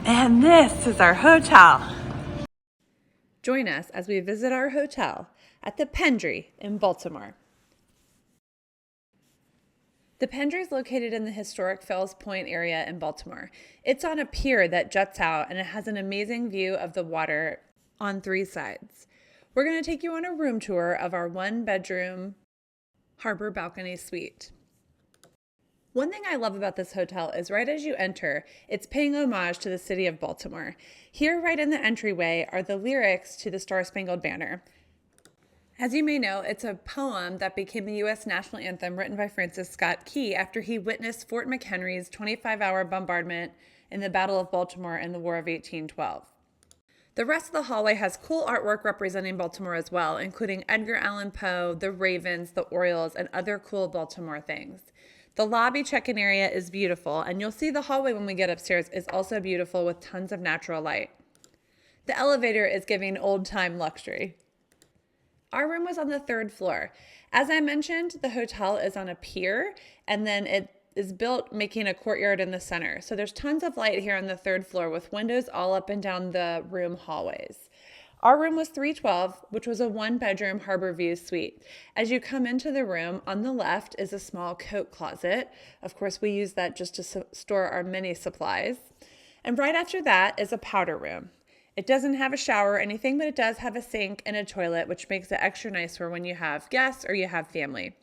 And this is our hotel. Join us as we visit our hotel at the Pendry in Baltimore. The Pendry is located in the historic Fells Point area in Baltimore. It's on a pier that juts out and it has an amazing view of the water on 3 sides. We're going to take you on a room tour of our 1-bedroom harbor balcony suite. One thing I love about this hotel is right as you enter, it's paying homage to the city of Baltimore. Here, right in the entryway, are the lyrics to the Star-Spangled Banner. As you may know, it's a poem that became the U.S. national anthem written by Francis Scott Key after he witnessed Fort McHenry's 25-hour bombardment in the Battle of Baltimore in the War of 1812. The rest of the hallway has cool artwork representing Baltimore as well, including Edgar Allan Poe, the Ravens, the Orioles, and other cool Baltimore things. The lobby check-in area is beautiful, and you'll see the hallway when we get upstairs is also beautiful with tons of natural light. The elevator is giving old-time luxury. Our room was on the 3rd floor. As I mentioned, the hotel is on a pier, and then it is built making a courtyard in the center. So there's tons of light here on the 3rd floor with windows all up and down the room hallways. Our room was 312, which was a 1-bedroom harbor view suite. As you come into the room, on the left is a small coat closet. Of course, we use that just to store our mini supplies. And right after that is a powder room. It doesn't have a shower or anything, but it does have a sink and a toilet, which makes it extra nice for when you have guests or you have family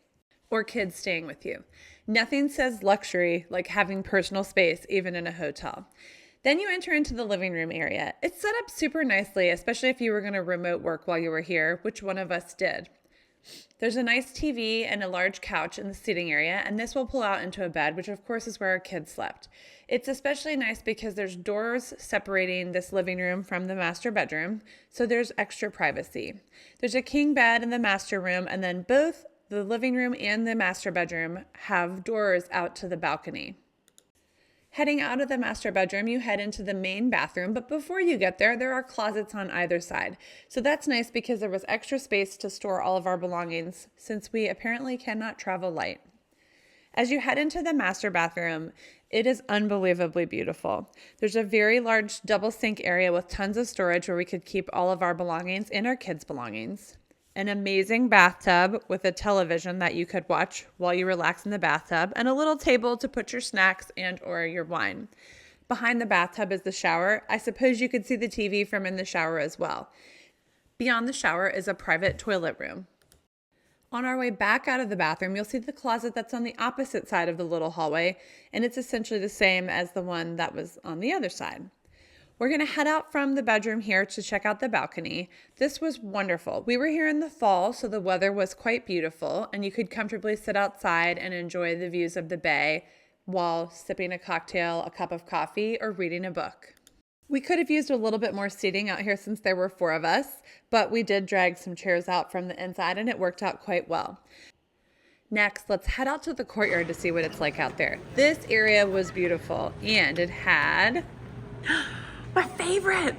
or kids staying with you. Nothing says luxury like having personal space, even in a hotel. Then you enter into the living room area. It's set up super nicely, especially if you were going to remote work while you were here, which one of us did. There's a nice TV and a large couch in the seating area, and this will pull out into a bed, which of course is where our kids slept. It's especially nice because there's doors separating this living room from the master bedroom, so there's extra privacy. There's a king bed in the master room, and then both the living room and the master bedroom have doors out to the balcony. Heading out of the master bedroom, you head into the main bathroom, but before you get there, there are closets on either side. So that's nice because there was extra space to store all of our belongings since we apparently cannot travel light. As you head into the master bathroom, it is unbelievably beautiful. There's a very large double sink area with tons of storage where we could keep all of our belongings and our kids' belongings. An amazing bathtub with a television that you could watch while you relax in the bathtub, and a little table to put your snacks and or your wine. Behind the bathtub is the shower. I suppose you could see the TV from in the shower as well. Beyond the shower is a private toilet room. On our way back out of the bathroom, you'll see the closet that's on the opposite side of the little hallway, and it's essentially the same as the one that was on the other side. We're going to head out from the bedroom here to check out the balcony. This was wonderful. We were here in the fall, so the weather was quite beautiful, and you could comfortably sit outside and enjoy the views of the bay while sipping a cocktail, a cup of coffee, or reading a book. We could have used a little bit more seating out here since there were 4 of us, but we did drag some chairs out from the inside, and it worked out quite well. Next, let's head out to the courtyard to see what it's like out there. This area was beautiful, and it had My favorite.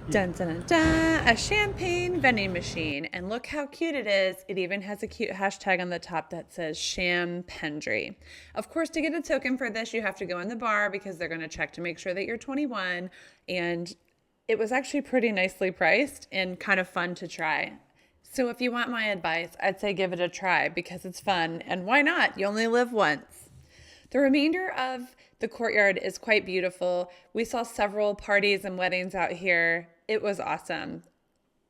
dun, dun, dun, dun, a champagne vending machine. And look how cute it is. It even has a cute hashtag on the top that says Sham Pendry. Of course, to get a token for this, you have to go in the bar because they're going to check to make sure that you're 21. And it was actually pretty nicely priced and kind of fun to try. So if you want my advice, I'd say give it a try because it's fun. And why not? You only live once. The remainder of the courtyard is quite beautiful. We saw several parties and weddings out here. It was awesome.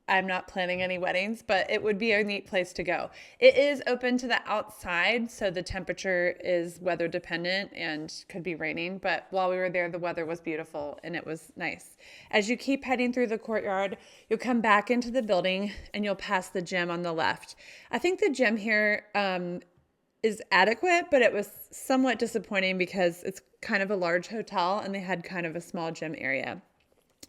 I'm not planning any weddings, but it would be a neat place to go. It is open to the outside, so the temperature is weather dependent and could be raining, but while we were there, the weather was beautiful and it was nice. As you keep heading through the courtyard, you'll come back into the building and you'll pass the gym on the left. I think the gym here is adequate, but it was somewhat disappointing because it's kind of a large hotel and they had kind of a small gym area.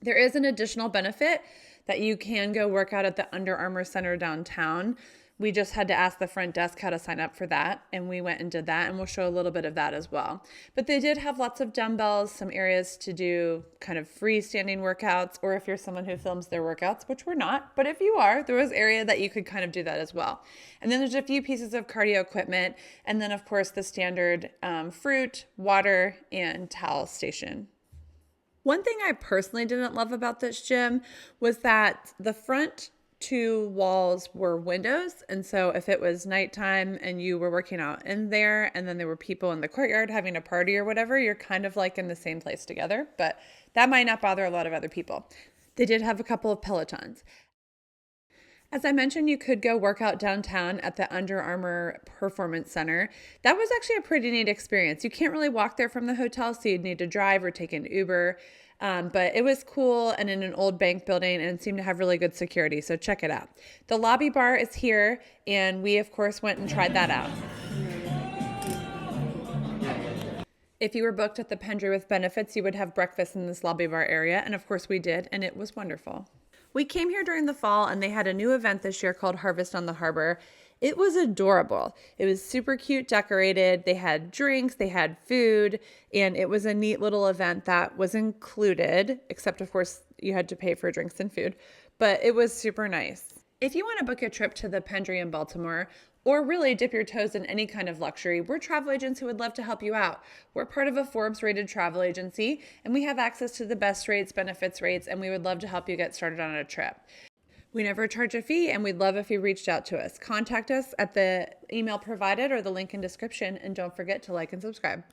There is an additional benefit that you can go work out at the Under Armour Center downtown. We just had to ask the front desk how to sign up for that, and we went and did that, and we'll show a little bit of that as well. But they did have lots of dumbbells, some areas to do kind of freestanding workouts, or if you're someone who films their workouts, which we're not, but if you are, there was area that you could kind of do that as well. And then there's a few pieces of cardio equipment, and then of course the standard fruit, water, and towel station. One thing I personally didn't love about this gym was that the front two walls were windows. And so if it was nighttime and you were working out in there and then there were people in the courtyard having a party or whatever, you're kind of like in the same place together. But that might not bother a lot of other people. They did have a couple of Pelotons. As I mentioned, you could go work out downtown at the Under Armour Performance Center. That was actually a pretty neat experience. You can't really walk there from the hotel, so you'd need to drive or take an Uber. But it was cool and in an old bank building and seemed to have really good security, so check it out. The lobby bar is here, and we, of course, went and tried that out. If you were booked at the Pendry with benefits, you would have breakfast in this lobby bar area, and of course we did, and it was wonderful. We came here during the fall and they had a new event this year called Harvest on the Harbor. It was adorable. It was super cute decorated. They had drinks, they had food, and it was a neat little event that was included, except of course you had to pay for drinks and food, but it was super nice. If you want to book a trip to the Pendry in Baltimore, or really dip your toes in any kind of luxury, we're travel agents who would love to help you out. We're part of a Forbes rated travel agency, and we have access to the best rates, benefits rates, and we would love to help you get started on a trip. We never charge a fee, and we'd love if you reached out to us. Contact us at the email provided or the link in description, and don't forget to like and subscribe.